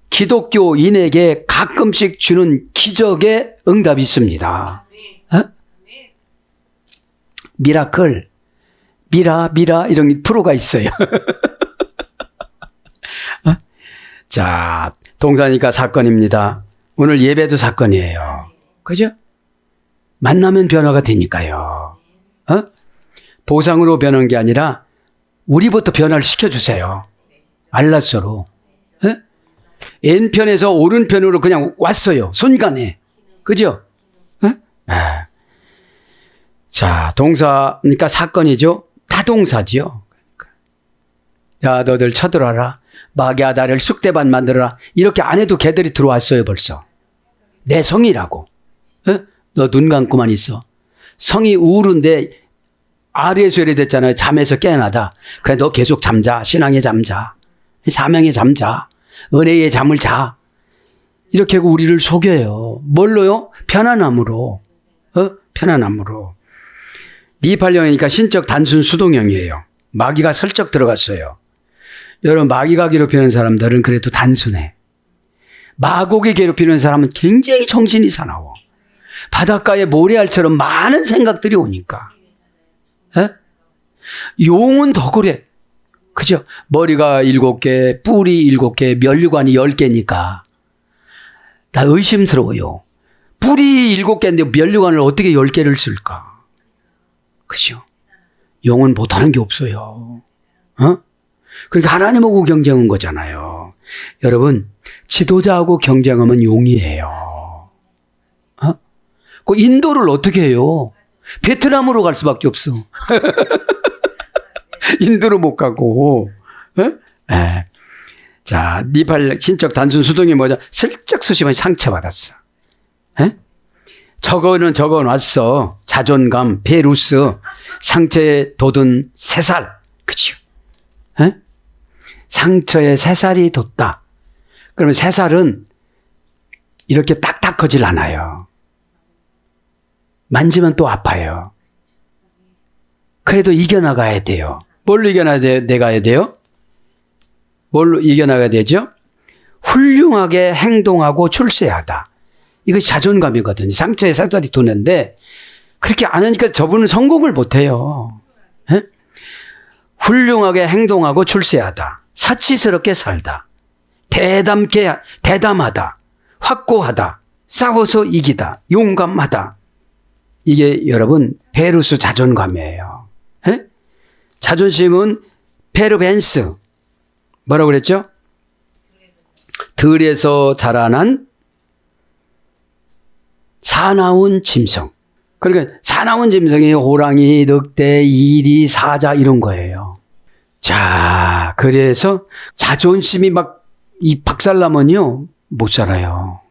기독교인에게 가끔씩 주는 기적의 응답이 있습니다. 어? 미라클, 미라 이런 프로가 있어요. 어? 자, 동사니까 사건입니다. 오늘 예배도 사건이에요. 그죠? 만나면 변화가 되니까요. 어? 보상으로 변한 게 아니라 우리부터 변화를 시켜주세요. 알라서로. 왼편에서 오른편으로 그냥 왔어요. 순간에. 그죠? 자, 동사니까 사건이죠. 타동사지요. 야, 너들 쳐들어라. 마귀야, 나를 쑥대밭 만들어라. 이렇게 안 해도 걔들이 들어왔어요, 벌써. 내 성이라고. 너 눈 감고만 있어. 성이 우울한데 아리에서 이래 됐잖아요. 잠에서 깨어나다. 그래, 너 계속 잠자. 신앙의 잠자. 사명의 잠자. 은혜의 잠을 자. 이렇게 하고 우리를 속여요. 뭘로요? 편안함으로. 편안함으로. 미팔령이니까 신적 단순 수동형이에요. 마귀가 슬쩍 들어갔어요. 여러분, 마귀가 괴롭히는 사람들은 그래도 단순해. 마곡이 괴롭히는 사람은 굉장히 정신이 사나워. 바닷가에 모래알처럼 많은 생각들이 오니까. 용은 더 그래. 그죠? 머리가 7개, 뿔이 7개, 면류관이 10개니까. 나 의심스러워요. 뿔이 7개인데 면류관을 어떻게 10개를 쓸까? 그죠? 용은 못하는 게 없어요. 그러니까 하나님하고 경쟁한 거잖아요. 여러분, 지도자하고 경쟁하면 용이에요. 그 인도를 어떻게 해요? 베트남으로 갈 수밖에 없어. 인도로 못 가고. 자, 니팔 신적 단순 수동이 뭐죠? 슬쩍 수시면 상처받았어. 적어놨어. 자존감, 페루스, 상처에 돋은 새살. 그치요? 상처에 새살이 돋다. 그러면 새살은 이렇게 딱딱하질 않아요. 만지면 또 아파요. 그래도 이겨나가야 돼요. 뭘로 이겨나가야 돼요? 뭘로 이겨나가야 되죠? 훌륭하게 행동하고 출세하다. 이것이 자존감이거든요. 상처에 새살이 돋는데 그렇게 안 하니까 저분은 성공을 못해요. 훌륭하게 행동하고 출세하다. 사치스럽게 살다. 대담하다. 확고하다. 싸워서 이기다. 용감하다. 이게 여러분 페루스 자존감이에요. 자존심은 페르벤스. 뭐라고 그랬죠? 들에서 자라난 사나운 짐승. 그러니까 사나운 짐승이 호랑이, 늑대, 이리, 사자 이런 거예요. 자, 그래서 자존심이 막 이 박살나면요 못 살아요.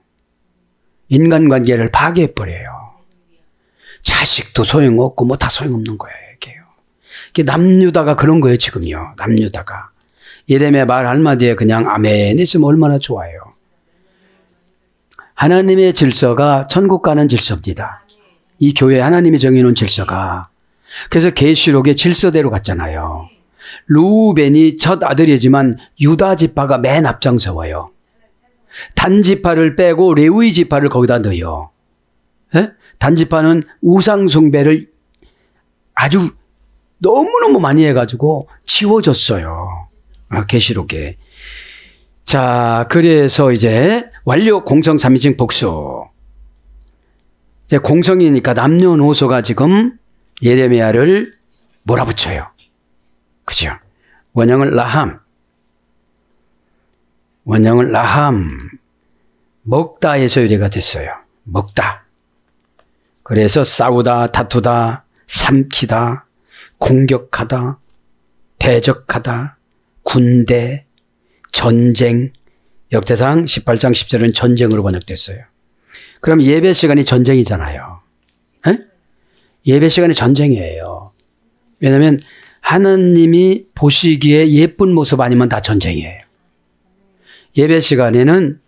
인간관계를 파괴해버려요. 자식도 소용없고 뭐 다 소용없는 거예요. 이게 남유다가 그런 거예요. 지금요. 남유다가. 예레미야 말 한마디에 그냥 아멘 했으면 얼마나 좋아요. 하나님의 질서가 천국 가는 질서입니다. 이 교회 하나님이 정해놓은 질서가. 그래서 계시록의 질서대로 갔잖아요. 루벤이 첫 아들이지만 유다 지파가 맨 앞장서워요. 단 지파를 빼고 레위 지파를 거기다 넣어요. 단 지파는 우상 숭배를 아주 너무너무 많이 해가지고 지워졌어요. 계시록에. 자, 그래서 이제 완료 공성 3인칭 복수. 이제 공성이니까 남녀노소가 지금 예레미야를 몰아붙여요. 그죠? 원형은 라함. 원형은 라함. 먹다에서 유래가 됐어요. 먹다. 그래서 싸우다, 다투다, 삼키다, 공격하다, 대적하다, 군대, 전쟁. 역대상 18장 10절은 전쟁으로 번역됐어요. 그럼 예배 시간이 전쟁이잖아요. 에? 예배 시간이 전쟁이에요. 왜냐하면 하나님이 보시기에 예쁜 모습 아니면 다 전쟁이에요. 예배 시간에는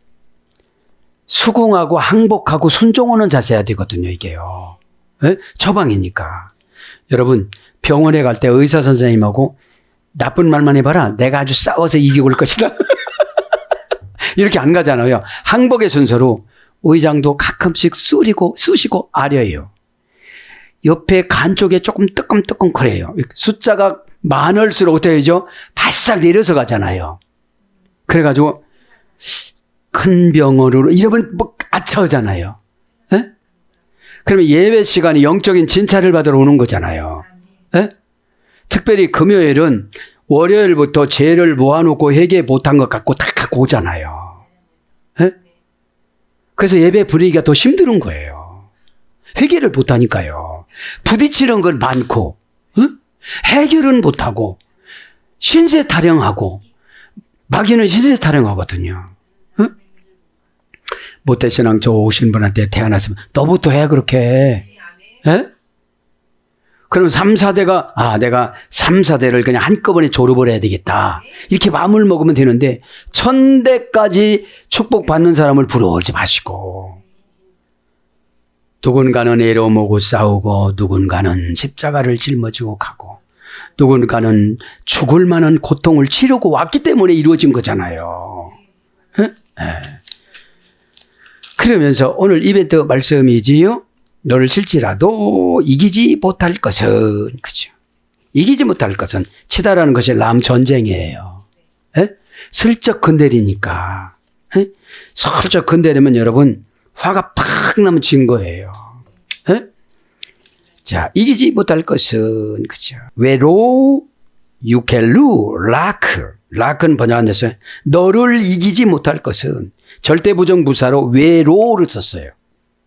수긍하고 항복하고 순종하는 자세야 되거든요, 이게요. 에? 처방이니까. 여러분, 병원에 갈 때 의사 선생님하고 나쁜 말만 해봐라. 내가 아주 싸워서 이겨올 것이다. 이렇게 안 가잖아요. 항복의 순서로 의장도 가끔씩 쑤시고 아려요. 옆에 간 쪽에 조금 뜨끔뜨끔거려요. 숫자가 많을수록 어떻게 되죠? 바싹 내려서 가잖아요. 그래가지고 큰 병원으로 이러면 뭐 아차하잖아요. 에? 그러면 예배 시간이 영적인 진찰을 받으러 오는 거잖아요. 에? 특별히 금요일은 월요일부터 죄를 모아놓고 회개 못한 것 같고 다 갖고 오잖아요. 에? 그래서 예배 분위기가 더 힘든 거예요. 회개를 못하니까요. 부딪히는 건 많고 해결은 못하고 신세 타령하고 마귀는 신세 타령하거든요. 모태신앙 좋으신 분한테 태어났으면 너부터 해 그렇게. 에? 그럼 3, 4대가 내가 3, 4대를 그냥 한꺼번에 졸업을 해야 되겠다. 이렇게 마음을 먹으면 되는데 1000대까지 축복받는 사람을 부러워하지 마시고 누군가는 애로 모고 싸우고 누군가는 십자가를 짊어지고 가고 누군가는 죽을 만한 고통을 치르고 왔기 때문에 이루어진 거잖아요. 에? 그러면서 오늘 이벤트 말씀이지요. 너를 칠지라도 이기지 못할 것은, 그죠? 이기지 못할 것은 치다라는 것이 람 전쟁이에요. 에? 슬쩍 건드리니까. 에? 슬쩍 건드리면 여러분 화가 팍 나면 진 거예요. 에? 자, 이기지 못할 것은, 그죠? 외로, 유켈루, 라크는 번역 안 됐어요. 너를 이기지 못할 것은 절대 부정 부사로 외로를 썼어요.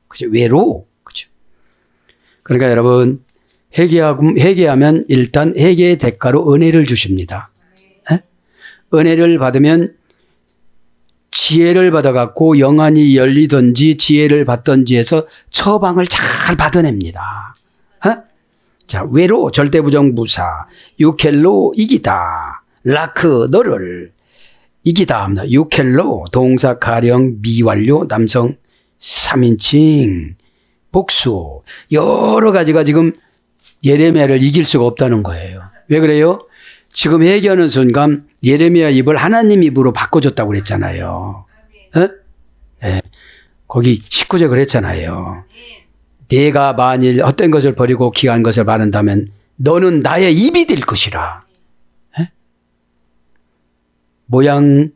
그죠? 외로. 그죠? 그러니까 여러분, 회개하면 일단 회개의 대가로 은혜를 주십니다. 에? 은혜를 받으면 지혜를 받아갖고 영안이 열리든지 지혜를 받든지 해서 처방을 잘 받아냅니다. 자, 외로 절대부정부사, 유켈로 이기다, 라크 너를 이기다. 유켈로 동사 가령 미완료 남성 3인칭 복수 여러 가지가 지금 예레미야를 이길 수가 없다는 거예요. 왜 그래요? 지금 회개하는 순간 예레미야 입을 하나님 입으로 바꿔줬다고 그랬잖아요. 네. 거기 19절 그랬잖아요. 내가 만일 헛된 것을 버리고 귀한 것을 바른다면 너는 나의 입이 될 것이라. 에? 모양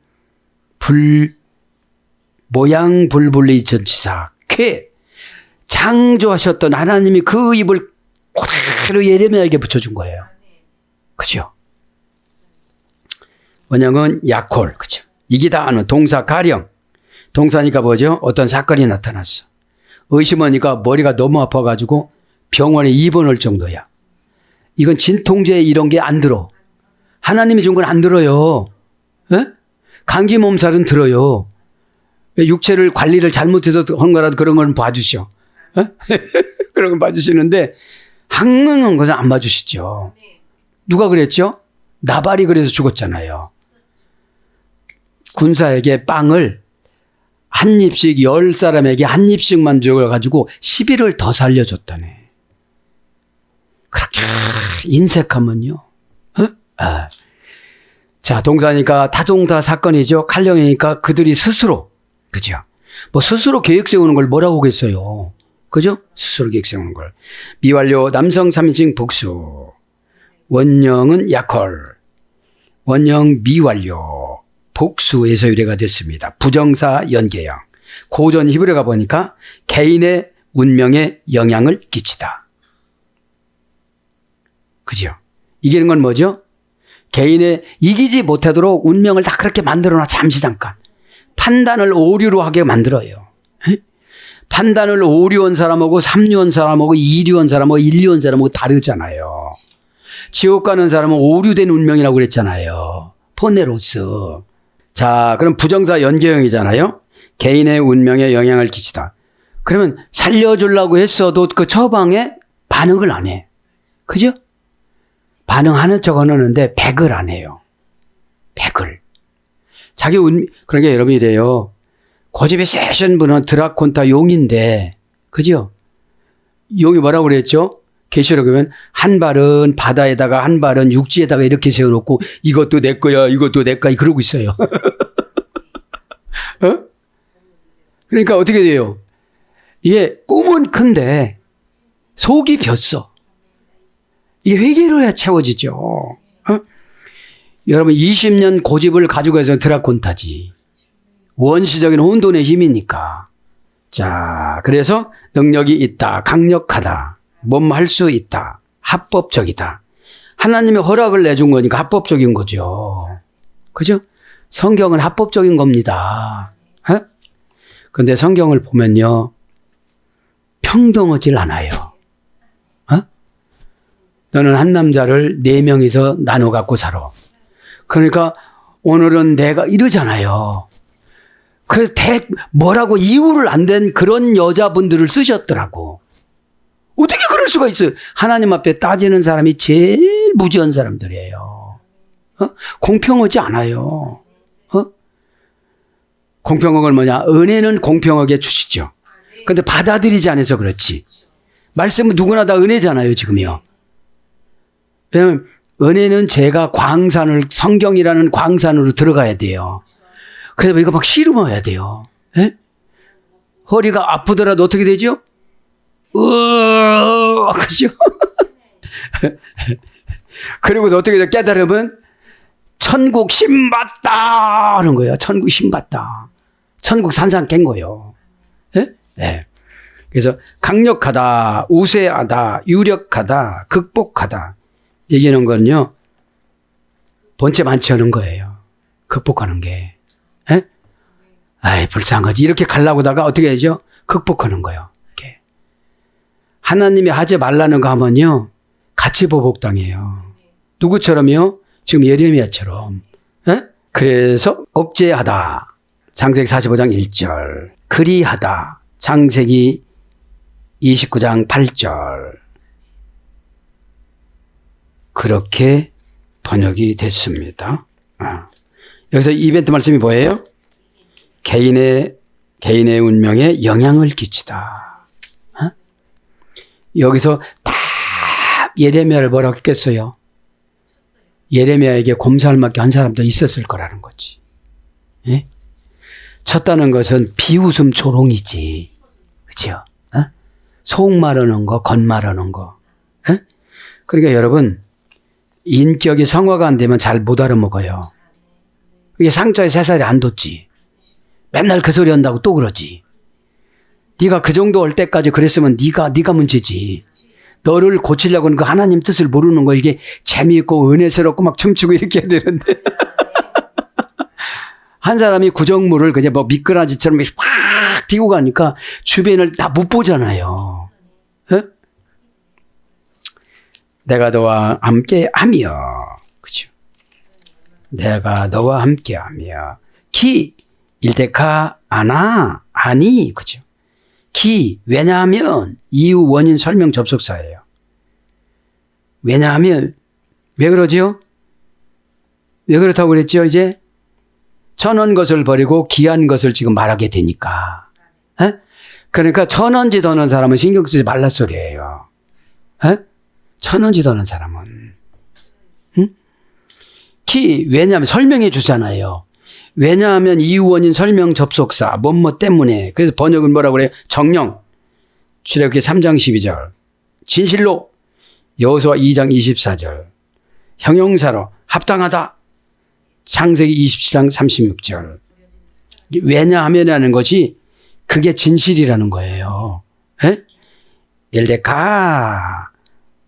불분리 전치사 창조하셨던 하나님이 그 입을 그대로 예레미야에게 붙여준 거예요. 그죠? 원형은 야콜, 그죠? 이기다 하는 동사 가령. 동사니까 뭐죠? 어떤 사건이 나타났어. 의심하니까 머리가 너무 아파가지고 병원에 입원할 정도야. 이건 진통제 이런 게 안 들어. 하나님이 준 건 안 들어요. 에? 감기 몸살은 들어요. 육체를 관리를 잘못해서 한 거라도 그런 건 봐주셔. 그런 건 봐주시는데 항문한 것은 안 봐주시죠. 누가 그랬죠? 나발이 그래서 죽었잖아요. 군사에게 빵을 한 입씩 10사람에게 한 입씩만 줘가지고 10일을 더 살려줬다네. 그렇게 인색하면요. 자, 동사니까 타종타 사건이죠. 칼령이니까 그들이 스스로, 그죠? 뭐 스스로 계획 세우는 걸 뭐라고 하겠어요. 그죠? 스스로 계획 세우는 걸. 미완료 남성 3인칭 복수. 원형은 야콜. 원형 미완료. 복수에서 유래가 됐습니다. 부정사 연계형. 고전 히브리어가 보니까 개인의 운명에 영향을 끼치다. 그죠? 이기는 건 뭐죠? 개인의 이기지 못하도록 운명을 다 그렇게 만들어놔. 잠시 잠깐. 판단을 오류로 하게 만들어요. 에? 판단을 오류한 사람하고 3류한 사람하고 2류한 사람하고 1류한 사람하고 다르잖아요. 지옥 가는 사람은 오류된 운명이라고 그랬잖아요. 포네로스. 자, 그럼 부정사 연계형이잖아요. 개인의 운명에 영향을 끼치다. 그러면 살려주려고 했어도 그 처방에 반응을 안 해. 그죠? 반응하는 척은 하는데 백을 안 해요. 백을. 자기 그러니까 여러분이 이래요. 고집이 세신 분은 드라콘타 용인데, 그죠? 용이 뭐라고 그랬죠? 계시록에 보면 한 발은 바다에다가 한 발은 육지에다가 이렇게 세워놓고 이것도 내 거야, 이것도 내 거야, 그러고 있어요. 어? 그러니까 어떻게 돼요? 이게 꿈은 큰데 속이 볏어. 이게 회개로 해야 채워지죠. 어? 여러분 20년 고집을 가지고 해서 드라콘타지. 원시적인 혼돈의 힘이니까. 자, 그래서 능력이 있다, 강력하다, 몸할 수 있다, 합법적이다. 하나님의 허락을 내준 거니까 합법적인 거죠. 그죠? 성경은 합법적인 겁니다. 그런데 성경을 보면요, 평등하질 않아요. 너는 한 남자를 4명이서 나눠 갖고 살아. 그러니까 오늘은 내가 이러잖아요. 그 뭐라고 이유를 안 된 그런 여자분들을 쓰셨더라고. 어떻게 그럴 수가 있어요? 하나님 앞에 따지는 사람이 제일 무지한 사람들이에요. 공평하지 않아요. 공평한 건 뭐냐? 은혜는 공평하게 주시죠. 근데 받아들이지 않아서 그렇지. 말씀은 누구나 다 은혜잖아요, 지금요. 왜냐하면 은혜는 제가 성경이라는 광산으로 들어가야 돼요. 그래서 이거 막 씨름해야 돼요. 에? 허리가 아프더라도 어떻게 되죠? 그죠? 그리고 어떻게 되죠? 깨달으면 천국 신받다 하는 거예요. 천국 신받다. 천국 산산 깬 거예요. 에? 네. 그래서 강력하다, 우세하다, 유력하다, 극복하다. 얘기하는 건요, 본체 만취하는 거예요. 극복하는 게. 에? 아이, 불쌍한 거지. 이렇게 가려고 다가 어떻게 하죠? 극복하는 거예요. 이렇게. 하나님이 하지 말라는 거 하면요, 같이 보복당해요. 누구처럼요? 지금 예레미야처럼. 에? 그래서 억제하다. 창세기 45장 1절. 그리하다. 창세기 29장 8절. 그렇게 번역이 됐습니다. 여기서 이벤트 말씀이 뭐예요? 개인의 운명에 영향을 끼치다. 여기서 다 예레미야를 뭐라고 했겠어요? 예레미야에게 곰살 맞게 한 사람도 있었을 거라는 거지. 예? 쳤다는 것은 비웃음 조롱이지. 그렇죠? 속 마르는 거, 겉 마르는 거. 예? 그러니까 여러분, 인격이 성화가 안 되면 잘 못 알아먹어요. 이게 상처에 새살이 안 돋지. 맨날 그 소리 한다고 또 그러지. 네가 그 정도 올 때까지 그랬으면 네가 문제지. 너를 고치려고는 그 하나님 뜻을 모르는 거. 이게 재미있고 은혜스럽고 막 춤추고 이렇게 해야 되는데 한 사람이 구정물을 그냥 뭐 미끄러지처럼 확 띄고 가니까 주변을 다 못 보잖아요. 에? 내가 너와 함께하며, 그죠? 내가 너와 함께하며, 기 일대카 아니, 그죠? 기 왜냐하면 이유 원인 설명 접속사예요. 왜냐하면 왜 그러죠? 왜 그렇다고 그랬죠? 이제 천한 것을 버리고 귀한 것을 지금 말하게 되니까. 에? 그러니까 천원지 더는 사람은 신경 쓰지 말라 소리예요. 에? 천원지 더는 사람은. 응? 왜냐하면 설명해 주잖아요. 왜냐하면 이유 원인 설명 접속사 뭐뭐 때문에. 그래서 번역은 뭐라고 그래요? 정령 출애굽기 3장 12절 진실로 여호수아 2장 24절 형용사로 합당하다 창세기 27장 36절. 왜냐하면이라는 것이 그게 진실이라는 거예요. 에? 엘데카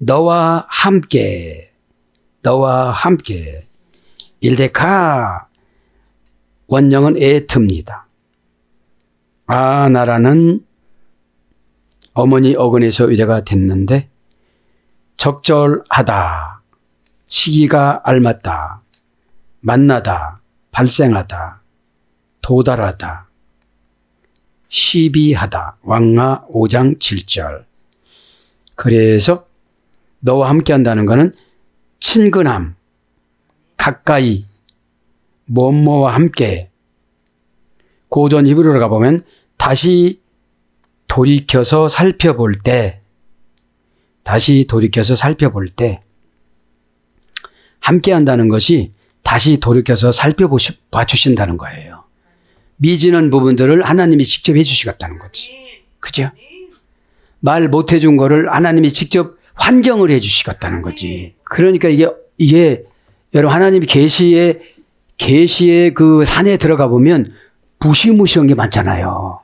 너와 함께, 너와 함께. 일데카, 원형은 에트입니다. 나라는 어머니 어근에서 의뢰가 됐는데 적절하다, 시기가 알맞다, 만나다, 발생하다, 도달하다, 시비하다. 왕하 5장 7절. 그래서 너와 함께 한다는 것은 친근함, 가까이, 뭐뭐와 함께. 고전 히브리어로 가보면 다시 돌이켜서 살펴볼 때, 다시 돌이켜서 살펴볼 때, 함께 한다는 것이 다시 돌이켜서 살펴봐 주신다는 거예요. 미지는 부분들을 하나님이 직접 해주시겠다는 거지. 그죠? 말 못 해준 거를 하나님이 직접 환경을 해주시겠다는 거지. 그러니까 이게 여러분 하나님이 계시의 그 산에 들어가 보면 무시무시한 게 많잖아요.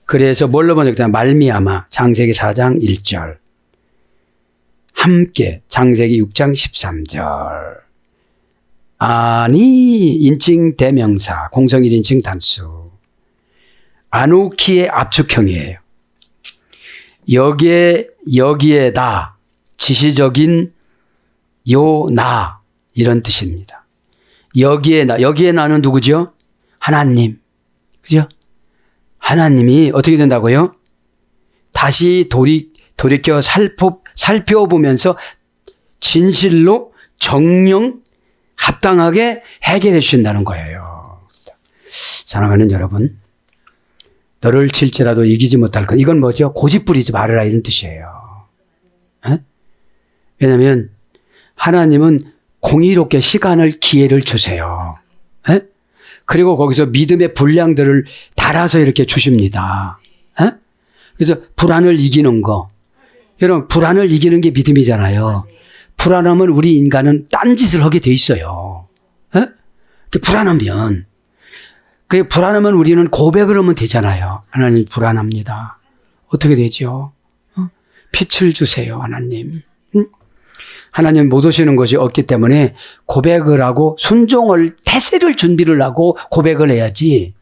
그래서 뭘로 번역되냐? 말미암아 창세기 4장 1절. 함께 창세기 6장 13절. 아니 인칭 대명사, 공성 1인칭 단수. 아노키의 압축형이에요. 여기에다 지시적인 나 이런 뜻입니다. 여기에 나는 누구죠? 하나님. 그죠? 하나님이 어떻게 된다고요? 다시 돌이켜 살펴보면서 진실로 정령 합당하게 해결해 주신다는 거예요. 사랑하는 여러분, 너를 칠지라도 이기지 못할 것. 이건 뭐죠? 고집 부리지 말아라 이런 뜻이에요. 왜냐하면 하나님은 공의롭게 기회를 주세요. 그리고 거기서 믿음의 분량들을 달아서 이렇게 주십니다. 그래서 불안을 이기는 거. 여러분, 불안을 이기는 게 믿음이잖아요. 불안하면 우리 인간은 딴짓을 하게 돼 있어요. 불안하면 우리는 고백을 하면 되잖아요. 하나님 불안합니다. 어떻게 되죠? 빛을 주세요, 하나님. 하나님 못 오시는 것이 없기 때문에 고백을 하고 태세를 준비를 하고 고백을 해야지,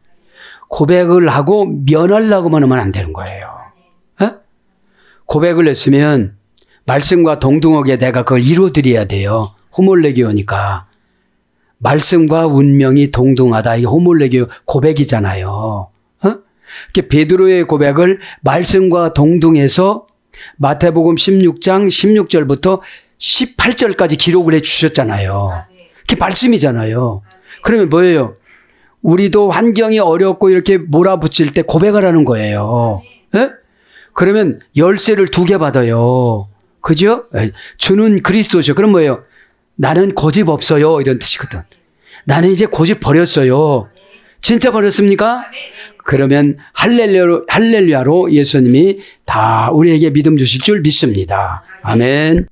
고백을 하고 면하려고만 하면 안 되는 거예요. 고백을 했으면 말씀과 동등하게 내가 그걸 이루어드려야 돼요. 호몰레기오니까. 말씀과 운명이 동등하다. 이게 호몰레기오 고백이잖아요. 베드로의 고백을 말씀과 동등해서 마태복음 16장 16절부터 18절까지 기록을 해 주셨잖아요. 그게 말씀이잖아요. 그러면 뭐예요? 우리도 환경이 어렵고 이렇게 몰아붙일 때 고백하라는 거예요. 그러면 열쇠를 2개 받아요. 그죠? 주는 그리스도죠. 그럼 뭐예요? 나는 고집 없어요. 이런 뜻이거든. 나는 이제 고집 버렸어요. 진짜 버렸습니까? 그러면 할렐루야로 예수님이 다 우리에게 믿음 주실 줄 믿습니다. 아멘.